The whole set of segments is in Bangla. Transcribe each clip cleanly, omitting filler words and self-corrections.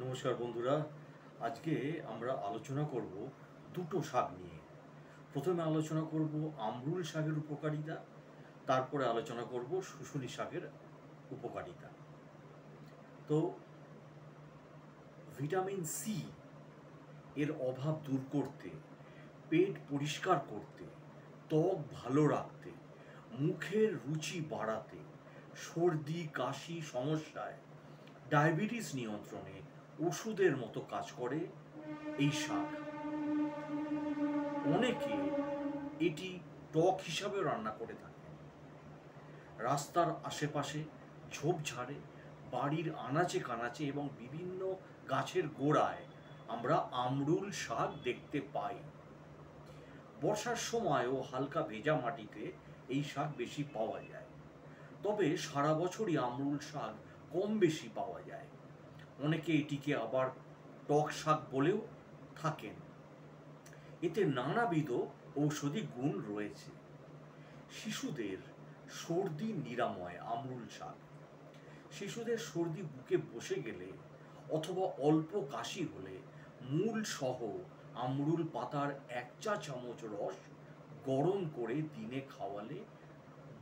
নমস্কার বন্ধুরা, আজকে আমরা আলোচনা করব দুটো শাক নিয়ে। প্রথমে আলোচনা করব আমরুল শাকের উপকারিতা, তারপরে আলোচনা করব শুশুনি শাকের উপকারিতা। তো ভিটামিন সি এর অভাব দূর করতে, পেট পরিষ্কার করতে, ত্বক ভালো রাখতে, মুখের রুচি বাড়াতে, সর্দি কাশি সমস্যায়, ডায়াবেটিস নিয়ন্ত্রণে ওষুধের মতো কাজ করে এই শাক। অনেকে এটি টক হিসাবে রান্না করে থাকে। রাস্তার আশেপাশে, ঝোপঝাড়ে, বাড়ির আনাচে কানাচে এবং বিভিন্ন গাছের গোড়ায় আমরা আমরুল শাক দেখতে পাই। বর্ষার সময়ও হালকা ভেজা মাটিতে এই শাক বেশি পাওয়া যায়। তবে সারা বছরই আমরুল শাক কম বেশি পাওয়া যায়। অনেকে এটিকে আবার টক শাক বলেও থাকেন। এতে নানাবিধ ঔষধি গুণ রয়েছে। শিশুদের সর্দি নিরাময় আমরুল শাক। শিশুদের সর্দি বুকে বসে গেলে অথবা অল্প কাশি হলে মূল সহ আমরুল পাতার 1 চা চামচ রস গরম করে দিনে খাওয়ালে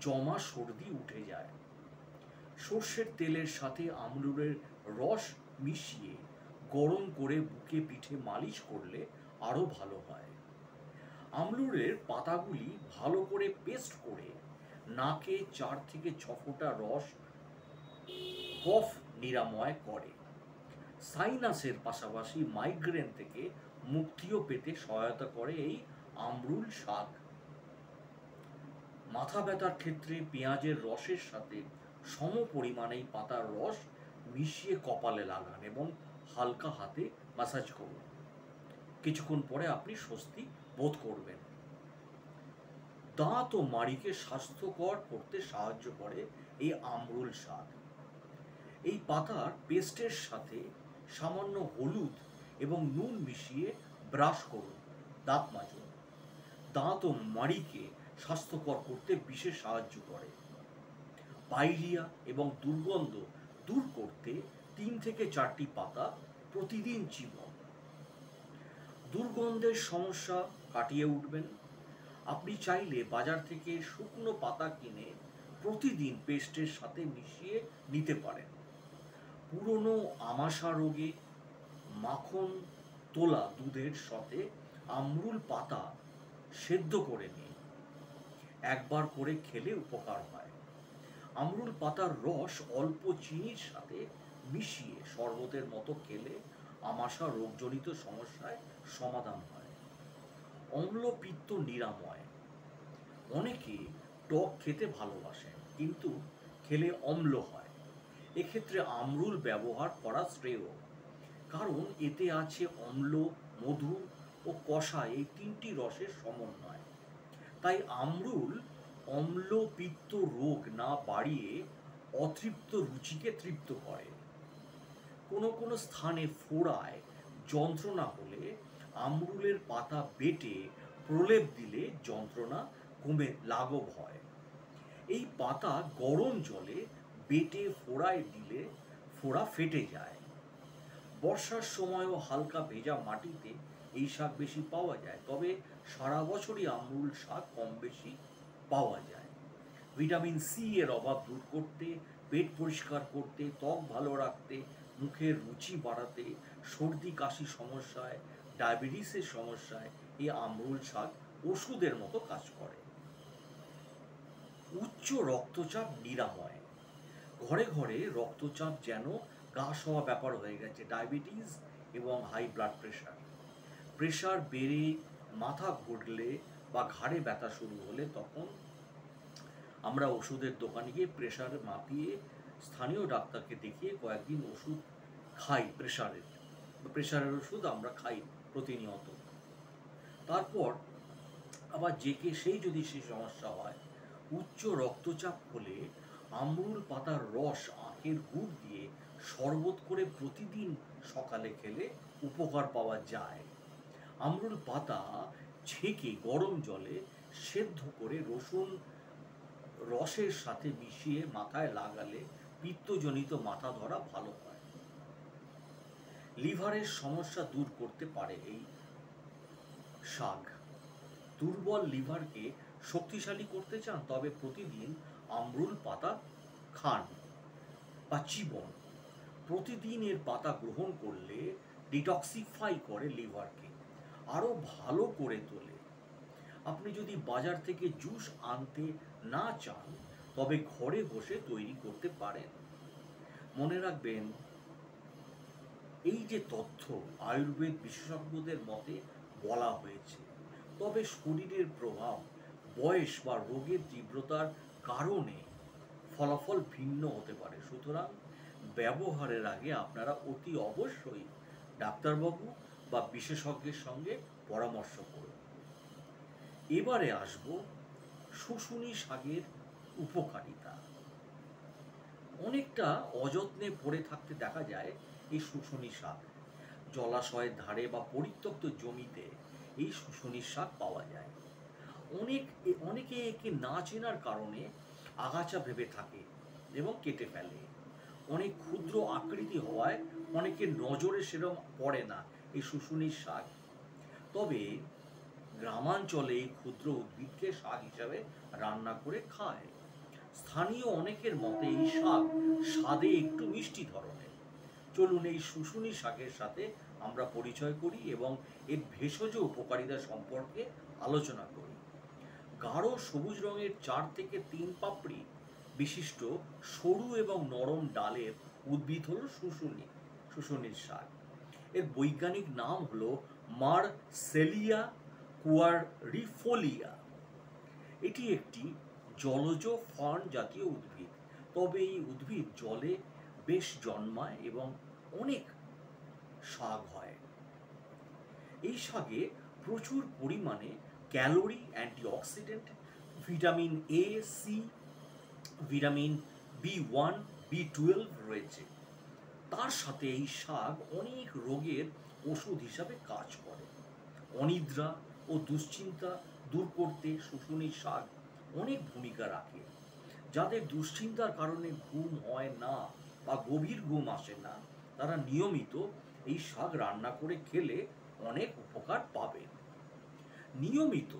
জমা সর্দি উঠে যায়। সর্ষের তেলের সাথে আমরুলের রস মিশিয়ে গরম করে বুকে পিঠে মালিশ করলে আরও ভালো হয়। আমরুলের পাতাগুলি ভালো করে পেস্ট করে নাকে 4 থেকে 6 ফোঁটা রস কফ নিরাময় করে। সাইনাসের পাশাপাশি মাইগ্রেন থেকে মুক্তিও পেতে সহায়তা করে এই আমরুল শাক। মাথা ব্যথার ক্ষেত্রে পেঁয়াজের রসের সাথে সম পরিমাণে পাতার রস মিশিয়ে কপালে লাগান এবং হালকা হাতে ম্যাসাজ করুন। কিছুক্ষণ পরে আপনি স্বস্তি বোধ করবেন। দাঁত ও মাড়িকে স্বাস্থ্যকর করতে সাহায্য করে এই আমরুল শাক। এই পাতার পেস্টের সাথে সামান্য হলুদ এবং নুন মিশিয়ে ব্রাশ করুন, দাঁত মাজুন। দাঁত ও মাড়িকে স্বাস্থ্যকর করতে বিশেষ সাহায্য করে। পাইরিয়া এবং দুর্গন্ধ দূর করতে 3 থেকে 4টি পাতা প্রতিদিন চিবান। দুর্গন্ধের সমস্যা কাটিয়ে উঠবেন। আপনি চাইলে বাজার থেকে শুকনো পাতা কিনে প্রতিদিন পেস্টের সাথে মিশিয়ে নিতে পারেন। পুরনো আমাশা রোগে মাখন তোলা দুধের সাথে আমরুল পাতা সেদ্ধ করে নিন। একবার করে খেলে উপকার হয়। আমরুল পাতার রস অল্প চিনির সাথে মিশিয়ে শরবতের মতো খেলে আমাশা রোগজনিত সমস্যায় সমাধান হয়। অম্ল পিত্ত নিরাময়। অনেকে টক খেতে ভালোবাসেন, কিন্তু খেলে অম্ল হয়। এক্ষেত্রে আমরুল ব্যবহার করা শ্রেয়, কারণ এতে আছে অম্ল, মধু ও কষা এই 3টি রসের সমন্বয়। তাই আমরুল অম্ল পিত্ত রোগ না বাড়িয়ে অতৃপ্ত রুচিকে তৃপ্ত করে। কোনো স্থানে ফোড়ায় যন্ত্রণা হলে আমরুলের পাতা বেটে প্রলেপ দিলে যন্ত্রণা কমে লাঘব হয়। এই পাতা গরম জলে বেটে ফোড়ায় দিলে ফোড়া ফেটে যায়। বর্ষার সময়ও হালকা ভেজা মাটিতে এই শাক বেশি পাওয়া যায়, তবে সারা বছরই আমরুল শাক কম বেশি পাওয়া যায়। ভিটামিন সি এর অভাব দূর করতে, পেট পরিষ্কার করতে, ত্বক ভালো রাখতে, মুখের রুচি বাড়াতে, সর্দি কাশি সমস্যায়, ডায়াবেটিসের সমস্যায় এই আমরুল শাক ওষুধের মতো কাজ করে। উচ্চ রক্তচাপ নিরাময়। ঘরে ঘরে রক্তচাপ যেন গ্রাস হওয়া ব্যাপার হয়ে গেছে। ডায়াবেটিস এবং হাই ব্লাড প্রেশার বেড়ে মাথা ঘুরলে বা ঘাড়ে ব্যথা শুরু হলে তখন আমরা ওষুধের দোকানে গিয়ে প্রেশার মাপিয়ে স্থানীয় ডাক্তারকে দেখিয়ে কয়েকদিন ওষুধ খাই। প্রেশারের ওষুধ আমরা খাই প্রতিনিয়ত। তারপর আবার সেই যদি সমস্যা হয়, উচ্চ রক্তচাপ হলে আমরুল পাতার রস আখের গুড় দিয়ে শরবত করে প্রতিদিন সকালে খেলে উপকার পাওয়া যায়। আমরুল পাতা ছেঁকে গরম জলে সেদ্ধ করে রসুন রসের সাথে মিশিয়ে মাথায় লাগালে পিত্তজনিত মাথা ধরা ভালো হয়। লিভারের সমস্যা দূর করতে পারে এই শাক। দুর্বল লিভারকে শক্তিশালী করতে চান, তবে প্রতিদিন আমরুল পাতা খান বা চিবন। প্রতিদিন এর পাতা গ্রহণ করলে ডিটক্সিফাই করে লিভারকে, আরও ভালো করে তোলে। আপনি যদি বাজার থেকে জুস আনতে না চান, তবে ঘরে বসে তৈরি করতে পারেন। মনে রাখবেন, এই যে তথ্য আয়ুর্বেদ বিশেষজ্ঞদের মতে বলা হয়েছে, তবে শরীরের প্রভাব, বয়স বা রোগের তীব্রতার কারণে ফলাফল ভিন্ন হতে পারে। সুতরাং ব্যবহারের আগে আপনারা অতি অবশ্যই ডাক্তারবাবু বা বিশেষজ্ঞের সঙ্গে পরামর্শ করুন। এবারে আসব শুশুনি শাকের উপকারিতা। অনেকটা অযত্নে পড়ে থাকতে দেখা যায় এই শুশুনি শাক। জলাশয়ের ধারে বা পরিত্যক্ত জমিতে এই শুশুনি শাক পাওয়া যায়। অনেকে একে না চেনার কারণে আগাছা ভেবে থাকে এবং কেটে ফেলে। অনেক ক্ষুদ্র আকৃতি হওয়ায় অনেকের নজরে সেরকম পড়ে না এই শুশুনির শাক। তবে গ্রামাঞ্চলে এই ক্ষুদ্র উদ্ভিদকে শাক হিসাবে রান্না করে খায়। স্থানীয় অনেকের মতে এই শাক স্বাদে একটু মিষ্টি ধরনের। চলুন এই শুশুনি শাকের সাথে আমরা পরিচয় করি এবং এর ভেষজ উপকারিতা সম্পর্কে আলোচনা করি। গাঢ় সবুজ রঙের 4 থেকে 3 পাপড়ি বিশিষ্ট সরু এবং নরম ডালের উদ্ভিদ হলো শুশুনির শাক। এর বৈজ্ঞানিক নাম হলো মার্সেলিয়া কুয়ারিফোলিয়া। এটি একটি জলজ ফার্ন জাতীয় উদ্ভিদ। তবে এই উদ্ভিদ জলে বেশ জন্মায় এবং অনেক শাক হয়। এই শাকে প্রচুর পরিমাণে calorie, antioxidant, vitamin A, C, vitamin B1, B12 রয়েছে। তার সাথে এই শাক অনেক রোগের ওষুধ হিসাবে কাজ করে। অনিদ্রা ও দুশ্চিন্তা দূর করতে শুশুনির শাক অনেক ভূমিকা রাখে। যাদের দুশ্চিন্তার কারণে ঘুম হয় না বা গভীর ঘুম আসে না, তারা নিয়মিত এই শাক রান্না করে খেলে অনেক উপকার পাবে। নিয়মিত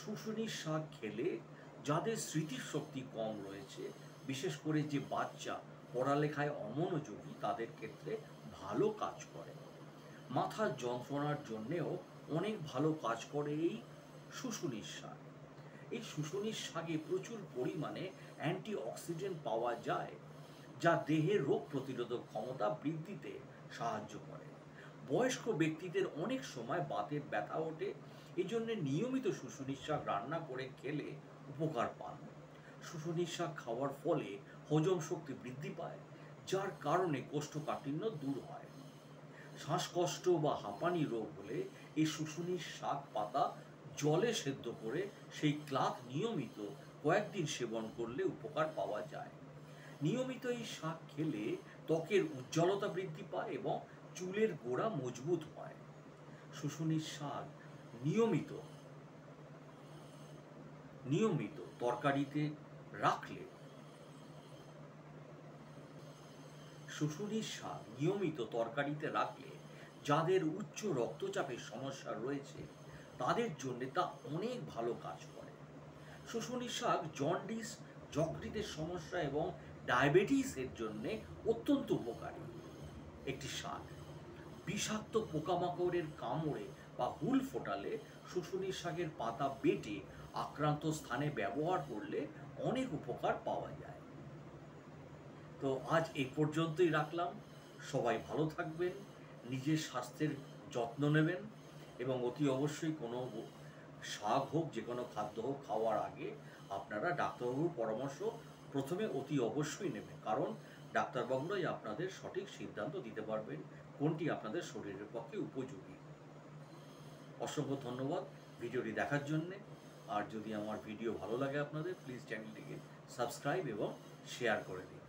শুশুনির শাক খেলে যাদের স্মৃতিশক্তি কম রয়েছে, বিশেষ করে যে বাচ্চা পড়ালেখায় অমনোযোগী, তাদের ক্ষেত্রে ভালো কাজ করে। মাথার যন্ত্রণার জন্যেও অনেক ভালো কাজ করে এই শুশুনির শাক। এই শুশুনির শাকে প্রচুর পরিমাণে অ্যান্টিঅক্সিডেন্ট পাওয়া যায়, যা দেহের রোগ প্রতিরোধক ক্ষমতা বৃদ্ধিতে সাহায্য করে। বয়স্ক ব্যক্তিদের অনেক সময় বাতের ব্যথা ওঠে, এই জন্য নিয়মিত শুশুনির শাক রান্না করে খেলে উপকার পান। শুশুনির শাক খাওয়ার ফলে হজম শক্তি বৃদ্ধি পায়, যার কারণে কোষ্ঠকাঠিন্য দূর হয়। শ্বাসকষ্ট বা হাঁপানি রোগ হলে এই শুশুনির শাক পাতা জলে সেদ্ধ করে সেই ক্লাথ নিয়মিত কয়েকদিন সেবন করলে উপকার পাওয়া যায়। নিয়মিত এই শাক খেলে ত্বকের উজ্জ্বলতা বৃদ্ধি পায় এবং চুলের গোড়া মজবুত হয়। শুশুনির শাক নিয়মিত তরকারিতে রাখলে যাদের উচ্চ রক্তচাপের সমস্যা রয়েছে, তাদের জন্য তা অনেক ভালো কাজ করে। শুশুনির শাক জন্ডিস, যকৃতের সমস্যা এবং ডায়াবেটিসের জন্য অত্যন্ত উপকারী একটি শাক। বিষাক্ত পোকামাকড়ের কামড়ে বা হুল ফোটালে শুশুনির শাকের পাতা বেটে আক্রান্ত স্থানে ব্যবহার করলে অনেক উপকার পাওয়া যায়। তো আজ এই পর্যন্তই রাখলাম। সবাই ভালো থাকবেন, নিজের স্বাস্থ্যের যত্ন নেবেন এবং অতি অবশ্যই কোনো শাক হোক, যে কোনো খাদ্য হোক, খাওয়ার আগে আপনারা ডাক্তারবাবুর পরামর্শ প্রথমে অতি অবশ্যই নেবেন, কারণ ডাক্তারবাবুরাই আপনাদের সঠিক সিদ্ধান্ত দিতে পারবেন কোনটি আপনাদের শরীরের পক্ষে উপযোগী। অসংখ্য ধন্যবাদ ভিডিওটি দেখার জন্যে। আর যদি আমার ভিডিও ভালো লাগে আপনাদের, প্লিজ চ্যানেলটিকে সাবস্ক্রাইব এবং শেয়ার করে দিন।